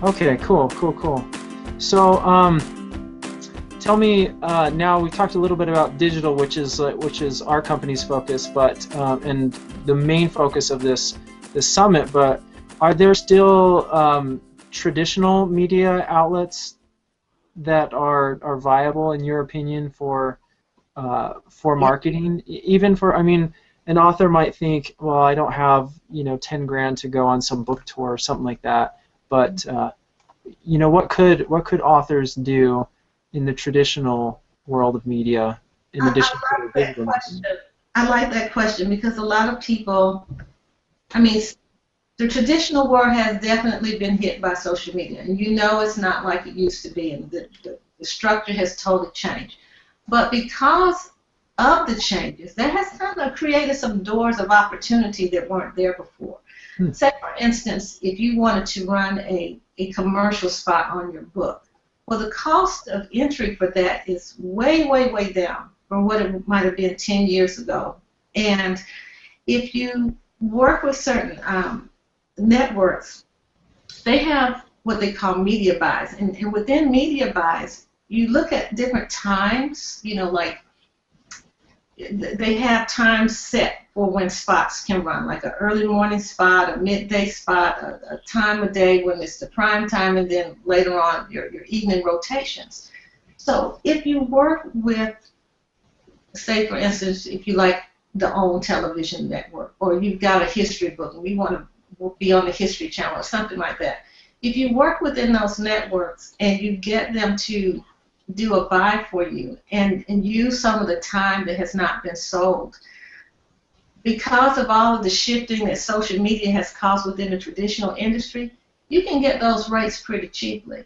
Okay, cool, cool, cool. So, tell me now. We talked a little bit about digital, which is our company's focus, but and the main focus of this summit. But are there still traditional media outlets that are viable in your opinion for Yeah. marketing? Even for, I mean, an author might think, well, I don't have 10 grand to go on some book tour or something like that, but what could authors do in the traditional world of media in I addition to like their that digital marketing? question. I like that question because a lot of people, I mean, the traditional world has definitely been hit by social media, and it's not like it used to be, and the structure has totally changed. But because of the changes, that has kind of created some doors of opportunity that weren't there before. Hmm. Say, for instance, if you wanted to run a commercial spot on your book, well, the cost of entry for that is way, way, way down from what it might have been 10 years ago. And if you work with certain networks, they have what they call media buys. And within media buys, you look at different times, like they have times set for when spots can run, like an early morning spot, a midday spot, a time of day when it's the prime time, and then later on your evening rotations. So if you work with, say for instance, if you like the OWN television network, or you've got a history book and you want to be on the History Channel or something like that, if you work within those networks and you get them to do a buy for you and use some of the time that has not been sold, because of all of the shifting that social media has caused within the traditional industry, you can get those rates pretty cheaply.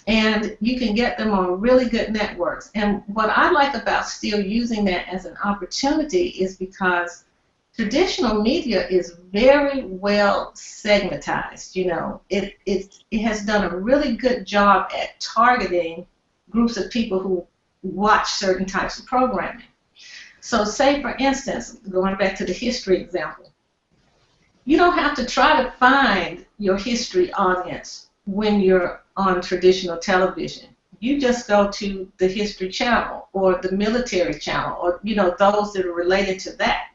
And you can get them on really good networks. And what I like about still using that as an opportunity is because traditional media is very well segmentized. It has done a really good job at targeting groups of people who watch certain types of programming. So say, for instance, going back to the history example, you don't have to try to find your history audience when you're on traditional television. You just go to the History Channel or the Military Channel, or those that are related to that.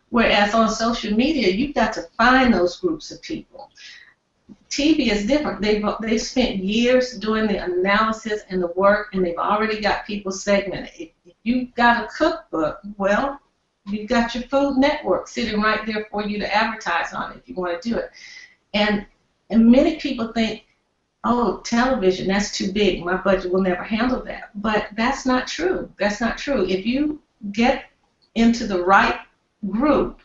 Whereas on social media, you've got to find those groups of people. TV is different. They've spent years doing the analysis and the work, and they've already got people segmented. If you've got a cookbook, well, you've got your Food Network sitting right there for you to advertise on if you want to do it. And many people think, oh, television, that's too big. My budget will never handle that. But that's not true. That's not true. If you get into the right group,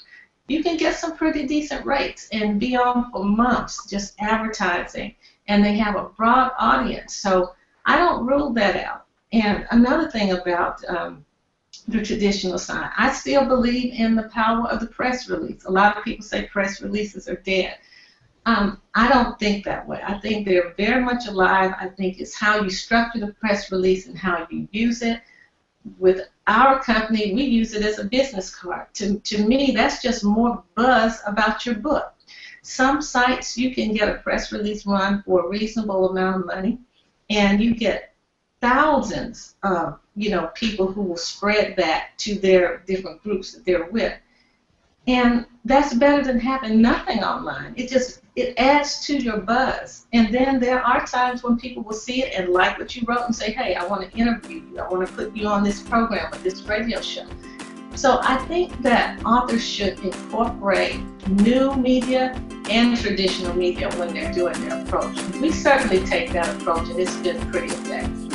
you can get some pretty decent rates and be on for months just advertising. And they have a broad audience. So I don't rule that out. And another thing about the traditional side, I still believe in the power of the press release. A lot of people say press releases are dead. I don't think that way. I think they're very much alive. I think it's how you structure the press release and how you use it. With our company, we use it as a business card. To me, that's just more buzz about your book. Some sites you can get a press release run for a reasonable amount of money, and you get thousands of people who will spread that to their different groups that they're with. And that's better than having nothing online. It adds to your buzz. And then there are times when people will see it and like what you wrote and say, hey, I want to interview you. I want to put you on this program or this radio show. So I think that authors should incorporate new media and traditional media when they're doing their approach. We certainly take that approach, and it's been pretty effective.